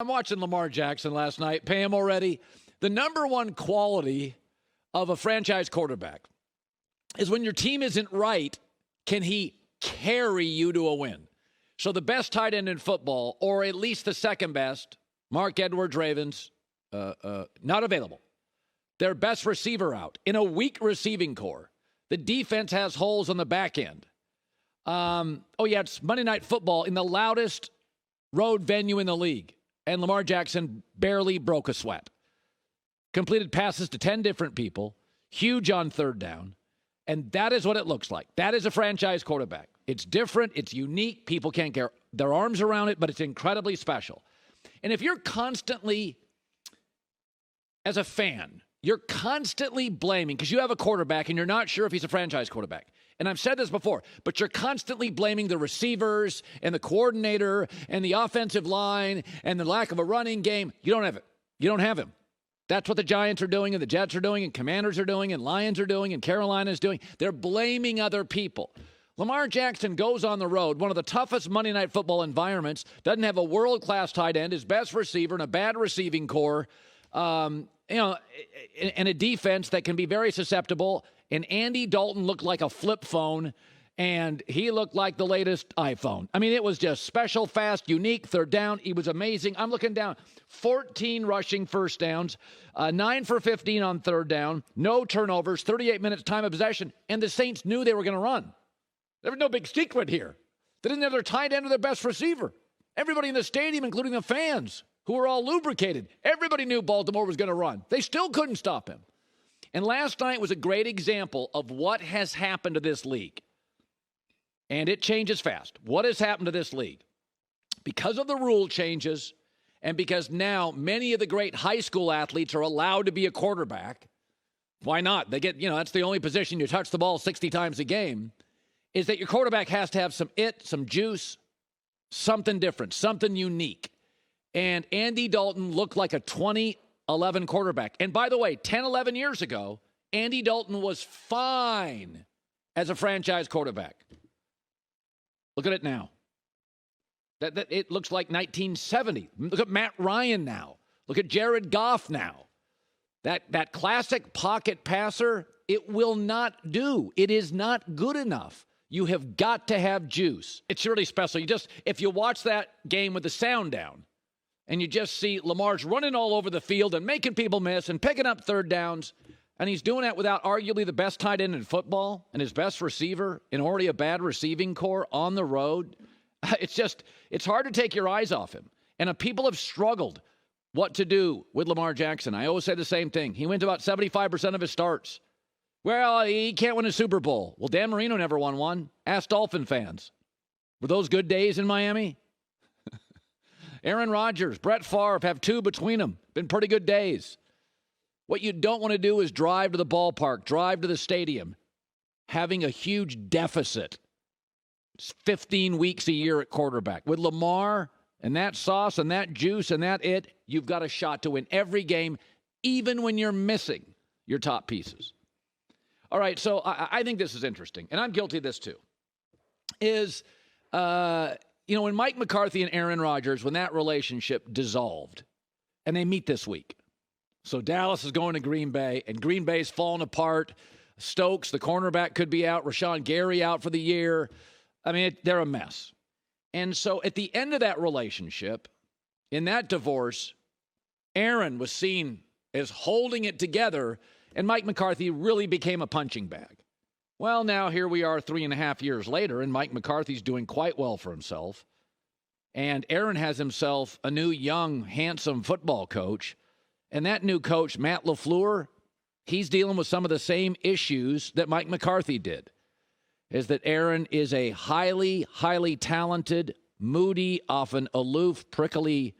I'm watching Lamar Jackson last night. Pay him already. The number one quality of a franchise quarterback is when your team isn't right, can he carry you to a win? So the best tight end in football, or at least the second best, Mark Edwards, Ravens, not available. Their best receiver out in a weak receiving core. The defense has holes on the back end. It's Monday Night Football in the loudest road venue in the league. And Lamar Jackson barely broke a sweat. Completed passes to 10 different people. Huge on third down. And that is what it looks like. That is a franchise quarterback. It's different. It's unique. People can't get their arms around it, but it's incredibly special. And if you're constantly, as a fan, you're constantly blaming, because you have a quarterback and you're not sure if he's a franchise quarterback. And I've said this before, but you're constantly blaming the receivers and the coordinator and the offensive line and the lack of a running game. You don't have it. You don't have him. That's what the Giants are doing and the Jets are doing and Commanders are doing and Lions are doing and Carolina's doing. They're blaming other people. Lamar Jackson goes on the road, one of the toughest Monday Night Football environments, doesn't have a world-class tight end, his best receiver, and a bad receiving core, and a defense that can be very susceptible. And Andy Dalton looked like a flip phone, and he looked like the latest iPhone. I mean, it was just special, fast, unique, third down. He was amazing. I'm looking down. 14 rushing first downs, 9 for 15 on third down, no turnovers, 38 minutes time of possession, and the Saints knew they were going to run. There was no big secret here. They didn't have their tight end or their best receiver. Everybody in the stadium, including the fans, who were all lubricated, everybody knew Baltimore was going to run. They still couldn't stop him. And last night was a great example of what has happened to this league. And it changes fast. What has happened to this league? Because of the rule changes, and because now many of the great high school athletes are allowed to be a quarterback, why not? They get, that's the only position you touch the ball 60 times a game, is that your quarterback has to have some juice, something different, something unique. And Andy Dalton looked like a 2011 quarterback. And by the way, 10, 11 years ago, Andy Dalton was fine as a franchise quarterback. Look at it now. That it looks like 1970. Look at Matt Ryan now. Look at Jared Goff now. That classic pocket passer, it will not do. It is not good enough. You have got to have juice. It's really special. If you watch that game with the sound down, and you just see Lamar's running all over the field and making people miss and picking up third downs, and he's doing that without arguably the best tight end in football and his best receiver and already a bad receiving core on the road. It's hard to take your eyes off him. And people have struggled what to do with Lamar Jackson. I always say the same thing. He wins about 75% of his starts. Well, he can't win a Super Bowl. Well, Dan Marino never won one. Ask Dolphin fans. Were those good days in Miami? Aaron Rodgers, Brett Favre have two between them. Been pretty good days. What you don't want to do is drive to the ballpark, drive to the stadium, having a huge deficit. It's 15 weeks a year at quarterback. With Lamar and that sauce and that juice and you've got a shot to win every game, even when you're missing your top pieces. All right, so I think this is interesting, and I'm guilty of this too, when Mike McCarthy and Aaron Rodgers, when that relationship dissolved, and they meet this week. So Dallas is going to Green Bay, and Green Bay's falling apart. Stokes, the cornerback, could be out. Rashawn Gary out for the year. I mean, they're a mess. And so at the end of that relationship, in that divorce, Aaron was seen as holding it together, and Mike McCarthy really became a punching bag. Well, now here we are 3.5 years later, and Mike McCarthy's doing quite well for himself. And Aaron has himself a new, young, handsome football coach. And that new coach, Matt LaFleur, he's dealing with some of the same issues that Mike McCarthy did. Is that Aaron is a highly, highly talented, moody, often aloof, prickly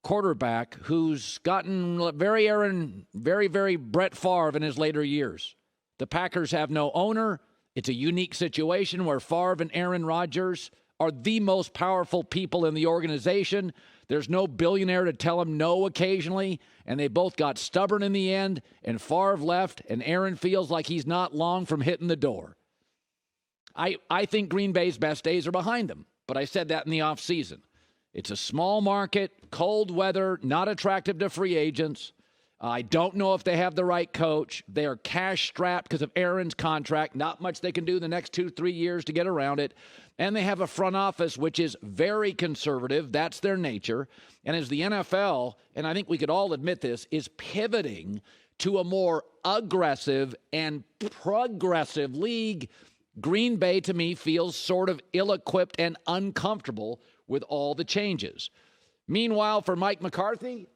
quarterback who's gotten very, very Brett Favre in his later years. The Packers have no owner. It's a unique situation where Favre and Aaron Rodgers are the most powerful people in the organization. There's no billionaire to tell them no occasionally, and they both got stubborn in the end, and Favre left, and Aaron feels like he's not long from hitting the door. I think Green Bay's best days are behind them, but I said that in the offseason. It's a small market, cold weather, not attractive to free agents. I don't know if they have the right coach. They are cash-strapped because of Aaron's contract. Not much they can do the next 2-3 years to get around it. And they have a front office which is very conservative. That's their nature. And as the NFL, and I think we could all admit this, is pivoting to a more aggressive and progressive league, Green Bay, to me, feels sort of ill-equipped and uncomfortable with all the changes. Meanwhile, for Mike McCarthy,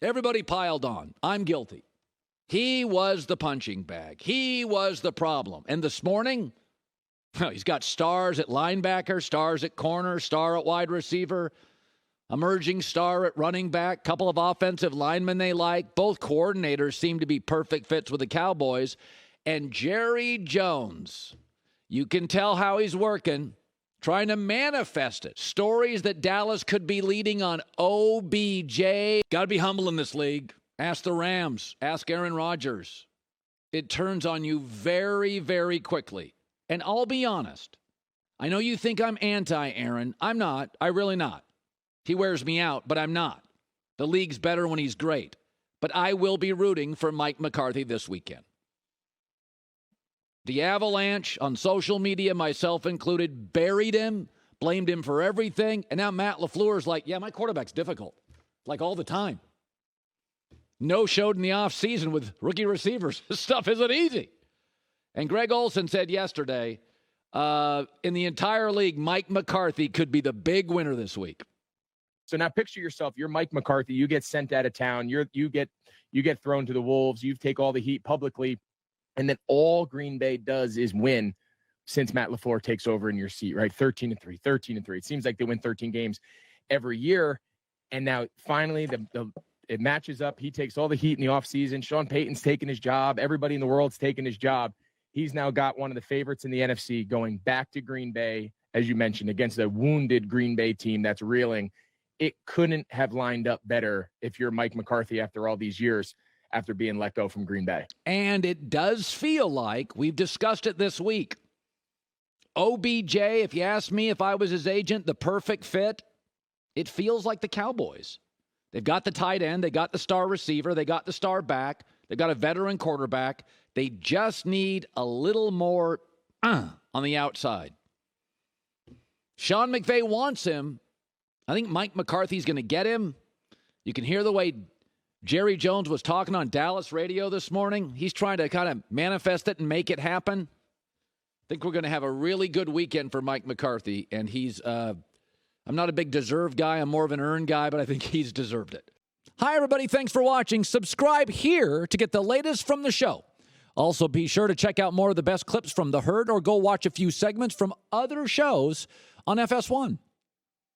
everybody piled on. I'm guilty. He was the punching bag. He was the problem. And this morning, he's got stars at linebacker, stars at corner, star at wide receiver, emerging star at running back, couple of offensive linemen they like. Both coordinators seem to be perfect fits with the Cowboys. And Jerry Jones, you can tell how he's working, trying to manifest it. Stories that Dallas could be leading on OBJ. Got to be humble in this league. Ask the Rams. Ask Aaron Rodgers. It turns on you very, very quickly. And I'll be honest. I know you think I'm anti-Aaron. I'm not. I'm really not. He wears me out, but I'm not. The league's better when he's great. But I will be rooting for Mike McCarthy this weekend. The Avalanche on social media, myself included, buried him, blamed him for everything. And now Matt LaFleur's like, yeah, my quarterback's difficult. Like all the time. No showed in the offseason with rookie receivers. This stuff isn't easy. And Greg Olson said yesterday, in the entire league, Mike McCarthy could be the big winner this week. So now picture yourself, you're Mike McCarthy, you get sent out of town, you get thrown to the wolves, you take all the heat publicly, and then all Green Bay does is win since Matt LaFleur takes over in your seat, right? 13-3. It seems like they win 13 games every year. And now finally it matches up. He takes all the heat in the offseason. Sean Payton's taking his job. Everybody in the world's taking his job. He's now got one of the favorites in the NFC going back to Green Bay, as you mentioned, against a wounded Green Bay team that's reeling. It couldn't have lined up better if you're Mike McCarthy after all these years, after being let go from Green Bay. And it does feel like, we've discussed it this week, OBJ, if you ask me if I was his agent, the perfect fit, it feels like the Cowboys. They've got the tight end, they got the star receiver, they got the star back, they got a veteran quarterback. They just need a little more on the outside. Sean McVay wants him. I think Mike McCarthy's going to get him. You can hear the way Jerry Jones was talking on Dallas radio this morning. He's trying to kind of manifest it and make it happen. I think we're going to have a really good weekend for Mike McCarthy. And he's, I'm not a big deserved guy. I'm more of an earned guy, but I think he's deserved it. Hi, everybody. Thanks for watching. Subscribe here to get the latest from the show. Also, be sure to check out more of the best clips from The Herd or go watch a few segments from other shows on FS1.